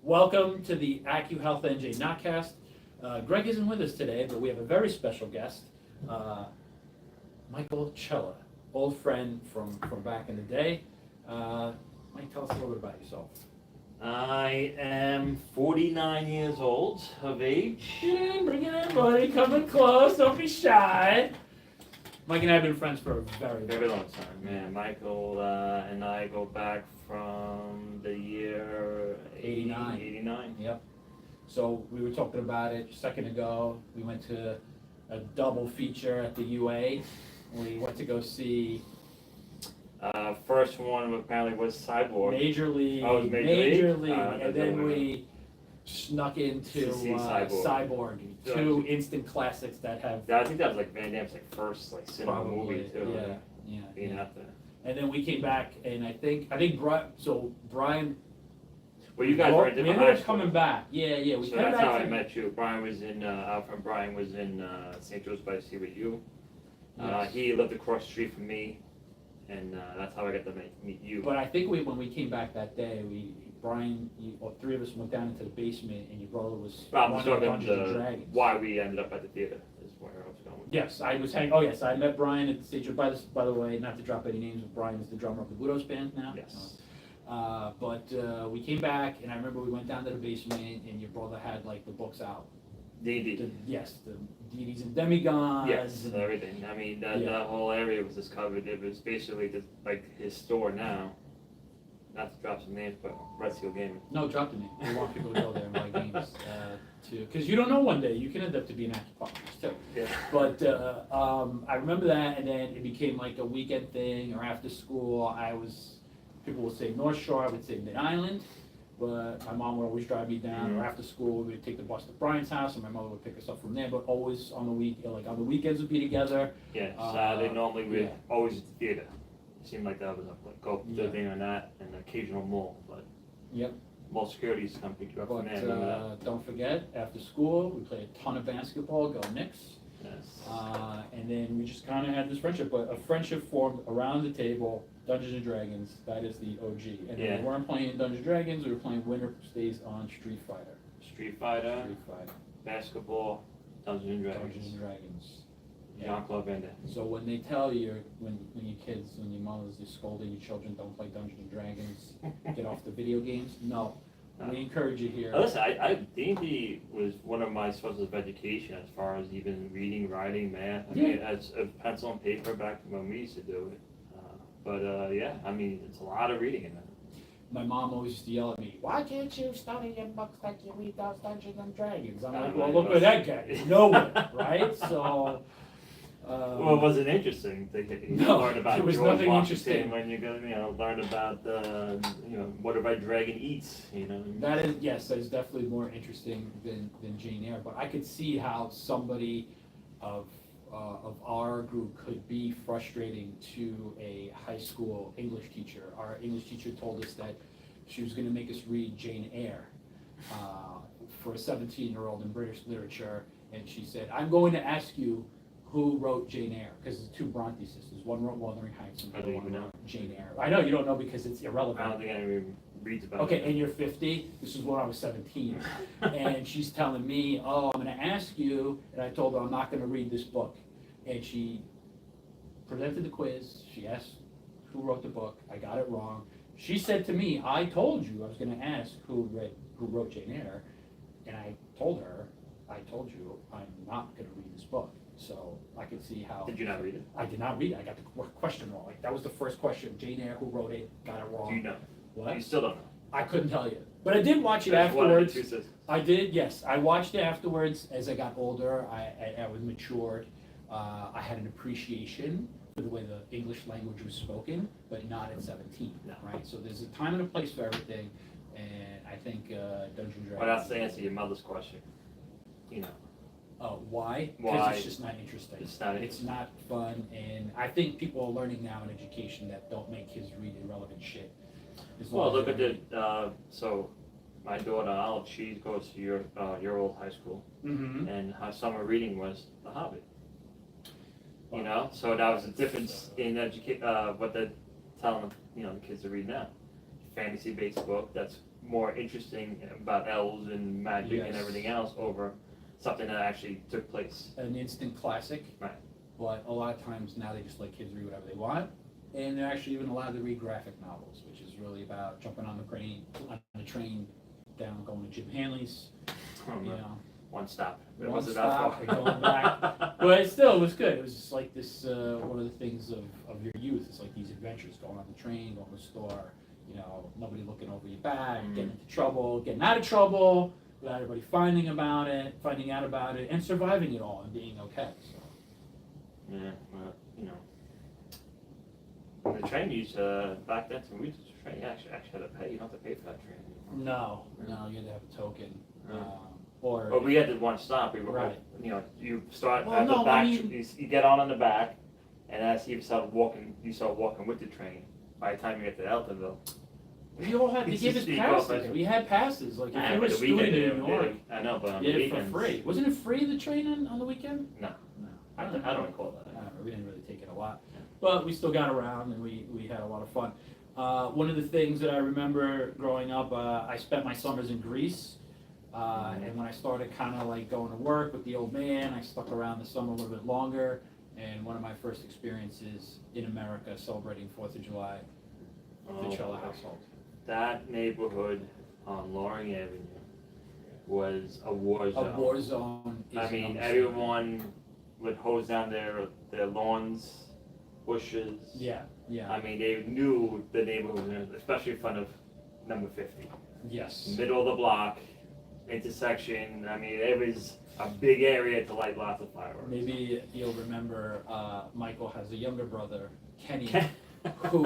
Welcome to the AccuHealth NJ Notcast. Greg isn't with us today, but we have a very special guest, Michael Chello, old friend from back in the day. Mike, tell us a little bit about yourself. I am 49 years old of age. Bring it in, buddy. Coming close. Don't be shy. Mike and I have been friends for a Very long time, man. Michael and I go back from the year 89. Yep. So we were talking about it a second ago. We went to a double feature at the UA. We went to go see. First one apparently was Cyborg. Major League. Oh, it was Major League? And then we snuck into Cyborg. Two instant classics that have. I think that was like Van Damme's cinema probably, movie too. Yeah. Being out there. And then we came back, and I think Brian. Well, you guys were at different high school. Coming back. Yeah. So that's how I met you. Brian was in Brian was in St. Joseph by the Sea with you. Yes. He lived across the street from me, and that's how I got to meet you. But I think when we came back that day, three of us went down into the basement, and your brother was Well, running Dungeons and Dragons. Why we ended up at the theater is where I was going with. Yes, I was hanging. Oh yes, I met Brian at the stage. By the way, not to drop any names, but Brian is the drummer of the Widows band now. Yes. But we came back, and I remember we went down to the basement, and your brother had like the books out. D&D. Yes, the deities and demigods. Yes, and everything. I mean, that whole area was discovered. It was basically just like his store now. Not to drop some names, but Red Seal Gaming. No, drop the name. We want people to go there and buy games too, because you don't know, one day you can end up to be an acupuncturist too. Yeah. But I remember that, and then it became like a weekend thing or after school. People would say North Shore, I would say Mid Island, but my mom would always drive me down. Or after school, we would take the bus to Brian's house, and my mother would pick us up from there. But always on the weekends we'd be together. Yeah. Saturday normally we'd always at the theater. It seemed like that was go to the thing on that, and the occasional mall, but. Yep. Mall securities come pick you up from there. But don't forget, after school, we played a ton of basketball, go Knicks. Yes. And then we just kind of had this friendship, but a friendship formed around the table, Dungeons and Dragons, that is the OG. And then we weren't playing Dungeons and Dragons, we were playing Winter Stays on Street Fighter. Street Fighter, basketball, Dungeons and Dragons. Jean-Claude Van Damme. So when they tell you, when your kids, when your mothers are scolding your children, don't play Dungeons and Dragons, get off the video games, no. We encourage you here. Listen, D&D was one of my sources of education as far as even reading, writing, math. I mean, as a pencil and paper back when we used to do it. I mean, it's a lot of reading in it. My mom always used to yell at me, "Why can't you study your books like you read those Dungeons and Dragons?" I'm like, well, look at that guy, nowhere, right? So. Well, it wasn't interesting to learn about George Washington when you're going to learn about what a red dragon eats. That is definitely more interesting than Jane Eyre. But I could see how somebody of our group could be frustrating to a high school English teacher. Our English teacher told us that she was going to make us read Jane Eyre for a 17-year-old in British literature, and she said, "I'm going to ask you who wrote Jane Eyre," because it's two Bronte sisters. One wrote Wuthering Heights and the other one wrote Jane Eyre. I know you don't know because it's irrelevant. I don't think anyone reads about it. Okay, and you're 50. This is when I was 17. And she's telling me, "Oh, I'm going to ask you," and I told her I'm not going to read this book. And she presented the quiz. She asked who wrote the book. I got it wrong. She said to me, "I told you I was going to ask who wrote Jane Eyre," and I told her, "I told you I'm not going to read this book." So I could see how. Did you not read it? I did not read it. I got the question wrong. Like, that was the first question. Jane Eyre, who wrote it, got it wrong. Do you know? What? You still don't know. I couldn't tell you. But I did watch it afterwards. I did, yes. I watched it afterwards as I got older. I was matured. I had an appreciation for the way the English language was spoken, but not at 17, right? So there's a time and a place for everything, and I think Dungeons and Dragons. Well, that's to answer your mother's question. Why? Because it's just not interesting. It's not fun, and I think people are learning now in education that don't make kids read irrelevant shit. Well, look at so my daughter Olive, she goes to your old high school, and her summer reading was The Hobbit. So that was the difference in what they're telling the kids to read now. Fantasy-based book that's more interesting about elves and magic and Yes. everything else over something that actually took place. An instant classic. Right. But a lot of times now they just let kids read whatever they want. And they're actually even allowed to read graphic novels, which is really about jumping on the train down, going to Jim Hanley's, you know. One stop. It One wasn't stop that and far. going back. But it still was good. It was just like this, one of the things of your youth. It's like these adventures, going on the train, going to the store, you know, nobody looking over your back, getting into trouble, getting out of trouble, without everybody finding out about it, and surviving it all and being okay. So. Yeah, well, you know. The train used back then, when we used the train, you actually had to pay. You don't have to pay for that train anymore. No, you had to have a token. Yeah. Or But we had the one stop. We were, Right. you know, you start Well, at the no, back. I mean- You get on the back, and as you start walking with the train. By the time you get to Eltonville, we all had to It's give just us the passes. equipment. We had passes. Like if you were a the student weekend, in New York, I know, but on you the did it for weekends, free. Wasn't it free, the train on the weekend? No, No. I don't recall that. We didn't really take it a lot, but we still got around and we had a lot of fun. One of the things that I remember growing up, I spent my summers in Greece, and when I started kind of like going to work with the old man, I stuck around the summer a little bit longer. And one of my first experiences in America celebrating 4th of July, the Chello household. That neighborhood on Loring Avenue was a war zone. A war zone. Is I mean, an everyone would hose down their lawns, bushes. Yeah, yeah. I mean, they knew the neighborhood, especially in front of number 50. Yes. Middle of the block, intersection. I mean, it was a big area to light lots of fireworks. Maybe you'll remember, Michael has a younger brother, Kenny, who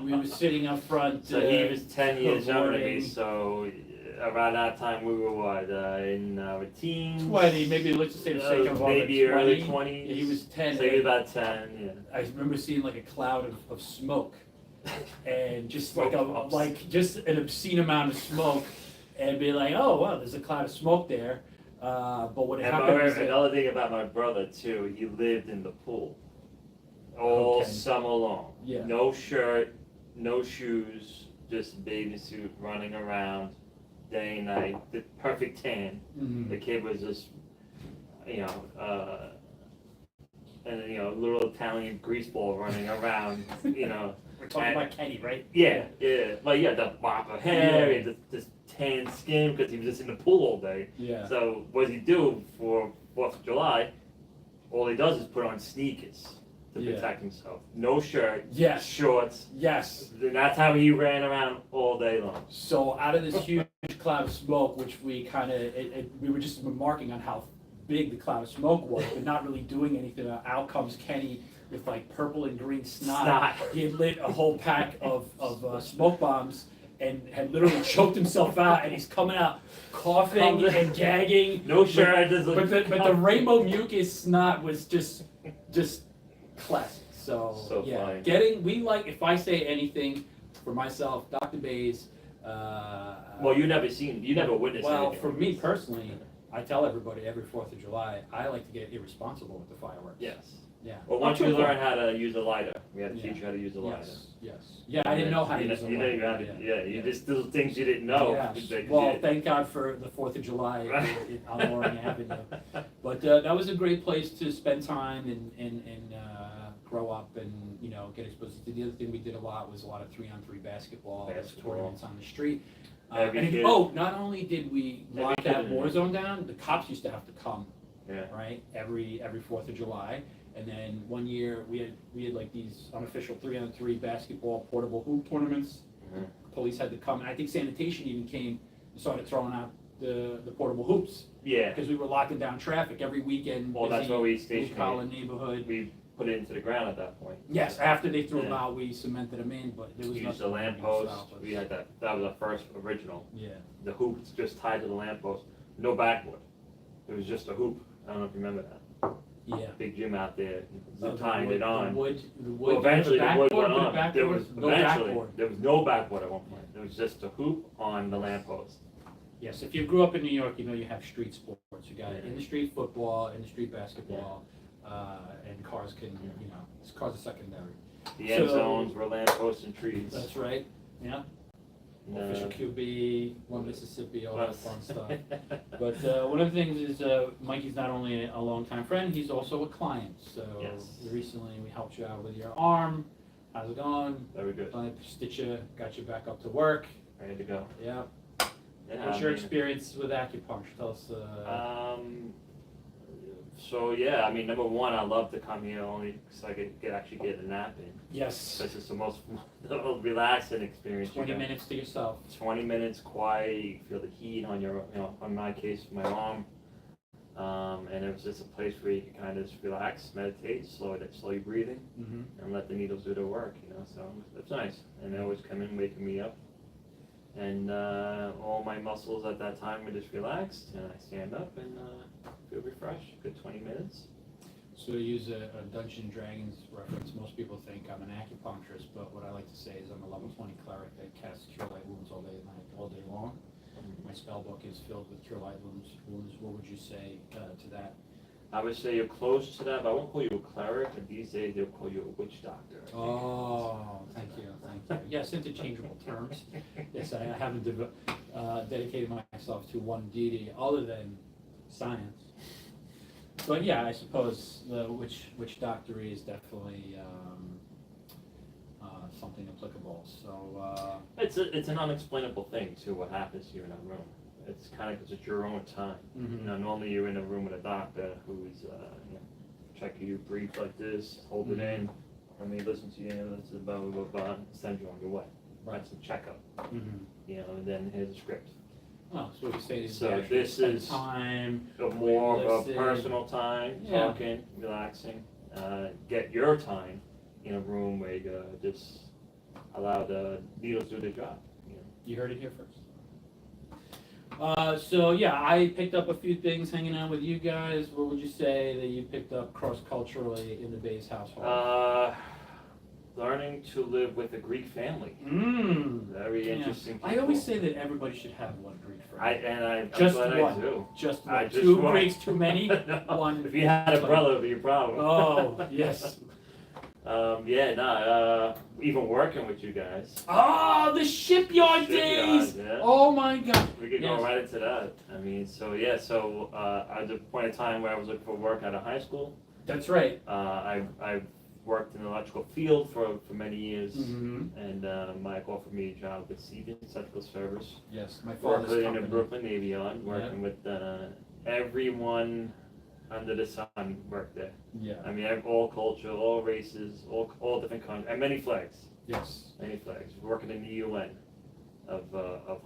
we were sitting up front. So he was 10 years younger than me, cavorting. so around that time we were what, in our teens? 20, maybe let's just say the sake of maybe early 20. 20s. Yeah, he was 10. So he was about 10, yeah. I remember seeing like a cloud of smoke, and just Smoke bombs. like just an obscene amount of smoke, and be like, oh wow, there's a cloud of smoke there. But what And happened was that, another thing about my brother too, he lived in the pool all Okay. summer long. Yeah. No shirt, no shoes, just bathing suit, running around day and night. The perfect tan. Mhm. The kid was just, you know, and you know, little Italian greaseball running around, you know. We're talking about Kenny, right? Yeah, yeah. Like he had the mop of hair, Yeah. he had this tan skin because he was just in the pool all day. Yeah. So what does he do for 4th of July? All he does is put on sneakers to Yeah. protect himself. No shirt, Yes. shorts. Yes. And that's how he ran around all day long. So out of this huge cloud of smoke, which we kind of, we were just remarking on how big the cloud of smoke was, but not really doing anything. Out comes Kenny with like purple and green snot. Snot. He had lit a whole pack of smoke bombs and had literally choked himself out, and he's coming out coughing and gagging. No shirt. But the rainbow mucus snot was just classic. So yeah, funny. if I say anything for myself, Dr. Beys. Well, you never witnessed Well, anything for like me this. personally, I tell everybody every 4th of July, I like to get irresponsible with the fireworks. Yes. Yeah. Well, once Up to you a point. learn how to use a lighter, we had to teach Yeah. you how to use a lighter. Yes. Yeah, I didn't know how to You use a You know you lighter. had to, you just little things you didn't know. Yes. that you Well, did. thank God for the 4th of July Right. on Loring Avenue. But that was a great place to spend time and grow up and, you know, get exposed to. The other thing we did a lot was a lot of 3-on-3 basketball, tournaments on the street. Every kid. Not only did we lock Every kid that in war there. zone down, the cops used to have to come, Yeah. right, every 4th of July. And then one year, we had like these unofficial 3-on-3 basketball portable hoop tournaments. Mhm. Police had to come, and I think sanitation even came and started throwing out the portable hoops, Yeah. because we were locking down traffic every weekend. Well, that's where we Blue stationed collar it. neighborhood. We put it into the ground at that point. Yes, after they threw them Yeah. out, we cemented them in, but there was We used nothing. the we could lamppost. stop us. We had that. That was our first original. Yeah. The hoop's just tied to the lamppost. No backboard. It was just a hoop. I don't know if you remember that. Yeah. Big gym out there, Oh, tying it on. The wood. Well, eventually the wood went backboard, on. There was no eventually backboard. there was no backboard at one point. There was just a hoop on the lamppost. Yes, if you grew up in New York, you know you have street sports. You got in the street football, in the street basketball, and cars can, you know, cars are secondary. The end So- zones were lampposts and trees. That's right. Yeah. official QB, one Mississippi, all that fun stuff. But But one of the things is Mikey's not only a longtime friend, he's also a client. So Yes. recently we helped you out with your arm. How's it going? very good. Stitch you, got you back up to work. Ready to go. Yeah. Yeah, What's I your mean, experience with acupuncture? Tell us. So yeah, I mean, number one, I love to come here only so I could actually get a nap in. Yes. This is the most relaxing experience. 20 minutes to yourself. 20 minutes quiet, you feel the heat on your, on my case, my arm. And it was just a place where you could kind of just relax, meditate, slow your breathing, Mm-hmm. and let the needles do their work, so it's nice. And they always come in, waking me up. And all my muscles at that time were just relaxed, and I stand up and feel refreshed. Good 20 minutes. So to use a Dungeons and Dragons reference, most people think I'm an acupuncturist, but what I like to say is I'm a level 20 cleric that casts cure light wounds all day long. My spell book is filled with cure light wounds. What would you say to that? I would say you're close to that, but I won't call you a cleric, but these days they'll call you a witch doctor. Oh, thank you. Yes, interchangeable terms. Yes, I haven't dedicated myself to one deity other than science. But yeah, I suppose the witch doctory is definitely something applicable. So It's an unexplainable thing too. What happens to you in a room? It's kind of because it's your own time. Normally you're in a room with a doctor who's checking you, breathe like this, hold it in. Let me listen to you. This is blah blah blah blah. Send you on your way. That's the checkup. And then here's a script. Oh, so what you say is So you actually this spend is time. More of a listen. personal time, Yeah. talking, relaxing. Get your time in a room where you just allow the needles to do their job. You heard it here first. So yeah, I picked up a few things hanging out with you guys. What would you say that you picked up cross-culturally in the Beys household? Learning to live with a Greek family. Very Yeah. interesting. I always say that everybody should have one Greek friend. I'm Just glad one. I do. Just I one. just Two one. Greeks too many. No, One. If you had a brother, it would be a problem. Oh yes. Even working with you guys. Oh, the shipyard days. Yeah. Oh my God. We could Yes. go right into that. I mean, at the point in time where I was looking for work out of high school, That's right. I've worked in the electrical field for many years, Mm-hmm. and Mike offered me a job with Siemens Electrical Service, Yes, my father's working in the company. Brooklyn Navy Yard, working with everyone under the sun worked there. Yeah. I mean, all culture, all races, all different countries, and many flags. Yes. Many flags. Working in the UN of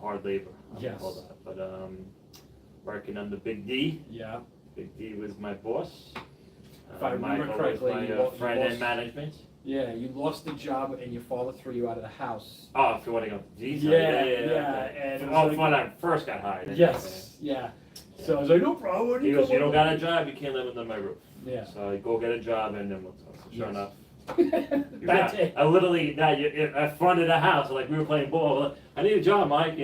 hard labor. Yes. All that. But working under Big D. Yeah. Big D was my boss. If I remember Michael correctly, was my you friend lost- in management. Yeah, you lost the job and your father threw you out of the house. Oh, if you want to go detail. Yeah, Okay. and it was Oh, like- when I first got hired. Yes, yeah. So I was like, no problem. He goes, you don't got got a job, you can't live under my roof. Yeah. So go get a job and then we'll talk. So sure Yes. enough. That's it. I literally, at front of the house, like we were playing ball. I need a job, Mike.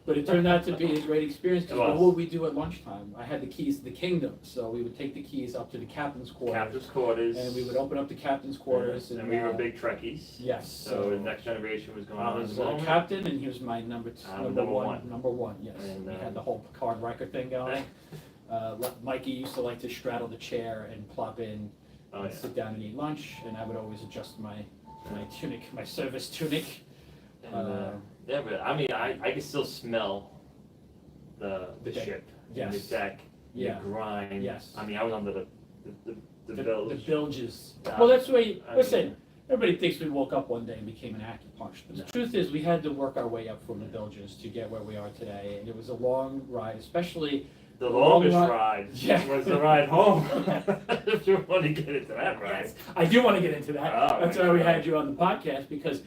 But it turned out to be a great experience It because was. what would we do at lunchtime? I had the keys to the kingdom, so we would take the keys up to the captain's quarters. Captain's quarters. And we would open up the captain's quarters. And we were big Trekkies. Yes. So the next generation was going I on. was at the moment. captain, and he was my number number one. one. Number one, yes. And, we had the whole Picard Riker thing going. Mikey used to like to straddle the chair and plop in Oh, and yeah. sit down and eat lunch, and I would always adjust my tunic, my service tunic. And, yeah, but I mean, I can still smell the deck. ship, Yes. and the deck, Yeah. the grind. Yes. I mean, I was under the The bilge. bilges. Yeah. Well, that's the way, I listen, mean- everybody thinks we woke up one day and became an acupuncturist. But No. the truth is, we had to work our way up from the bilges to get where we are today. And it was a long ride, especially, The long longest ride- ride Yeah. was the ride home. If you want to get into that ride. yes, I do want to get into that. Oh, That's my why we God. had you on the podcast, because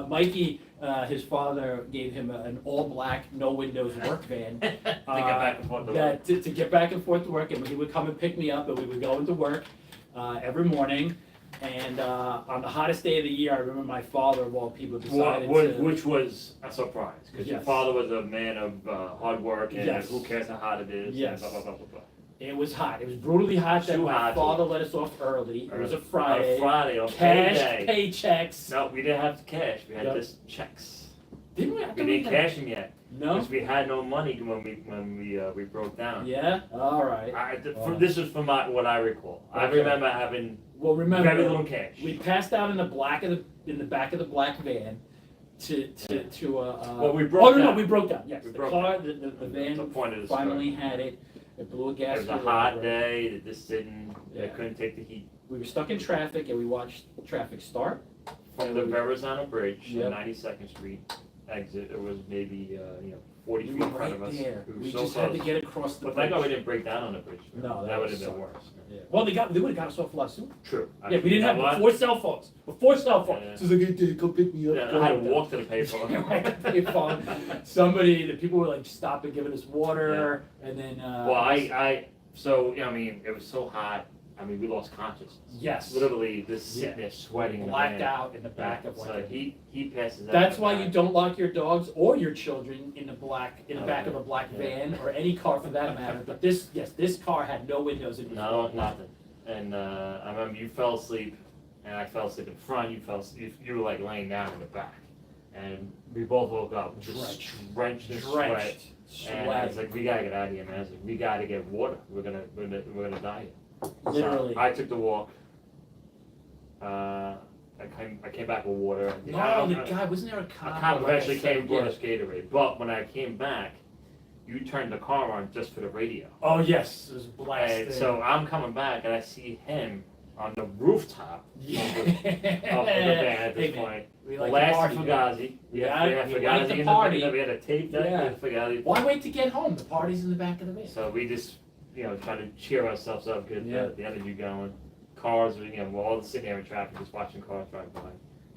Mikey, his father gave him an all-black, no-windows work van. To get back and forth to work. To get back and forth to work, and he would come and pick me up, and we would go into work every morning. And on the hottest day of the year, I remember my father, of all people, decided to... Which was a surprise, because your Yes. father was a man of hard work and Yes. who cares how hot it is. Yes. And blah, blah, blah, blah, blah. It was hot. It was brutally hot. That Too my hot. father let us off early. It was a On Friday. a Friday, on Cash payday. paychecks. No, we didn't have cash. We had Yep. just checks. Didn't we? I We thought didn't had- cash them yet, No? because we had no money when we broke down. Yeah? All right. This is from what I recall. I Okay. remember having Well, remember, very little cash. we passed out in the back of the black van Well, we broke oh, no, down. we broke down, yes. We The broke car, down. the That's the van point of the finally story. had it. It blew a It gasket. was a hot day. It just didn't. Yeah. It couldn't take the heat. We were stuck in traffic and we watched traffic start. From the Verrazano Bridge, Yep. on 92nd Street exit, it was maybe 40 We feet were in front right of us. there. were We so just had to close. get across the But bridge. thank God we didn't break down on the bridge. No, that would was have been sucked. worse. Yeah. Well, they would have got us off a lot sooner. True. Yeah, we didn't have what? before cell phones. Before cell phones. Yeah. So it's like, hey, come pick me up. Yeah, I had to walk to the payphone. Somebody, the people were like stopping, giving us water, and then. Well, so I mean, it was so hot. I mean, we lost consciousness. Yes. Literally, just sitting Yeah. there sweating. in the Blacked van. out in the back of So like. he passes out. That's in the why back. you don't lock your dogs or your children in the back of a black Yeah. van or any car for that matter. But this car had no windows in it. No, nothing. And I remember you fell asleep, and I fell asleep in front. You fell asleep. You were like laying down in the back, and we both woke up just drenched in sweat. And I was Sweat. like, we gotta get out of here, man. I was like, we gotta get water. We're gonna die here. Literally. So I took the walk. I came back with water. No, the guy, wasn't there a cop? A cop eventually came and brought Yeah. us Gatorade. But when I came back, you turned the car on just for the radio. Oh, yes, it was blasting. And so I'm coming back and I see him on the rooftop Yeah. of the van at this Hey, man, point. we like to Last party, man. Fugazi. Yeah, we had we Fugazi like to in the party. back. We had a tape deck Yeah. with Fugazi. Why wait to get home? The party's in the back of the van. So we just, try to cheer ourselves up, get Yeah. the energy going. Cars, we're all sitting there in traffic, just watching cars drive by.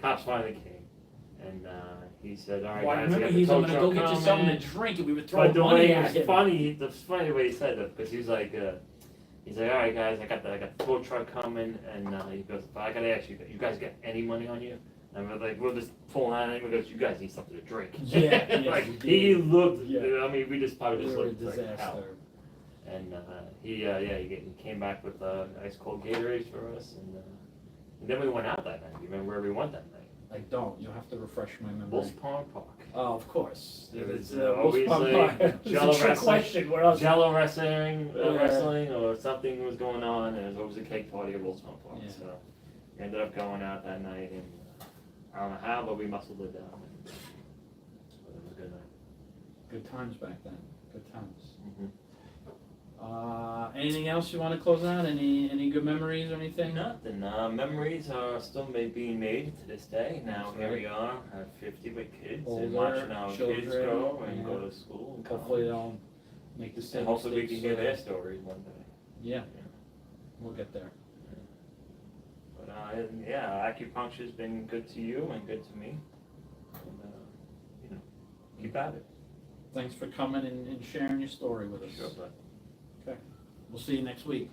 Cops finally came, and he said, "All right, Well, I guys, remember we got the he's tow gonna truck go get you coming." something to drink, and we were throwing But the money way it at was him. funny, the funny way he said that, because he's like, all right, guys, I got the tow truck coming, and he goes, but I gotta ask you, you guys got any money on you? And we're like, we'll just pull out him, because you guys need something to drink. Yeah, like, we he did. looked, Yeah. I mean, we just probably We just were a looked like hell. disaster. And he came back with ice cold Gatorades for us, and then we went out that night. You remember where we went that night? I don't. You'll have to refresh my memory. Wolf's Pond Park. Oh, of course. It was, Wolf's Pond obviously Park. It's Jello a trick wrestling. question. What else? Jello Yeah. wrestling or something was going on, and it was a cake party at Wolf's Pond Park. Yeah. So we ended up going out that night, and I don't know how, but we muscled it down. But it was a good night. Good times back then. Good times. Mm-hmm. Anything else you want to close out? Any good memories or anything? Nothing. Memories are still being made to this day. Now That's here right. we are, 50 with kids, and Older watching our kids children, grow and yeah. go to school. And Hopefully college. they'll make the same And hopefully we can mistakes, hear their stories one day. Yeah, we'll get there. But acupuncture's been good to you and good to me. And keep at it. Thanks for coming and sharing your story with us. Sure, bud. We'll see you next week.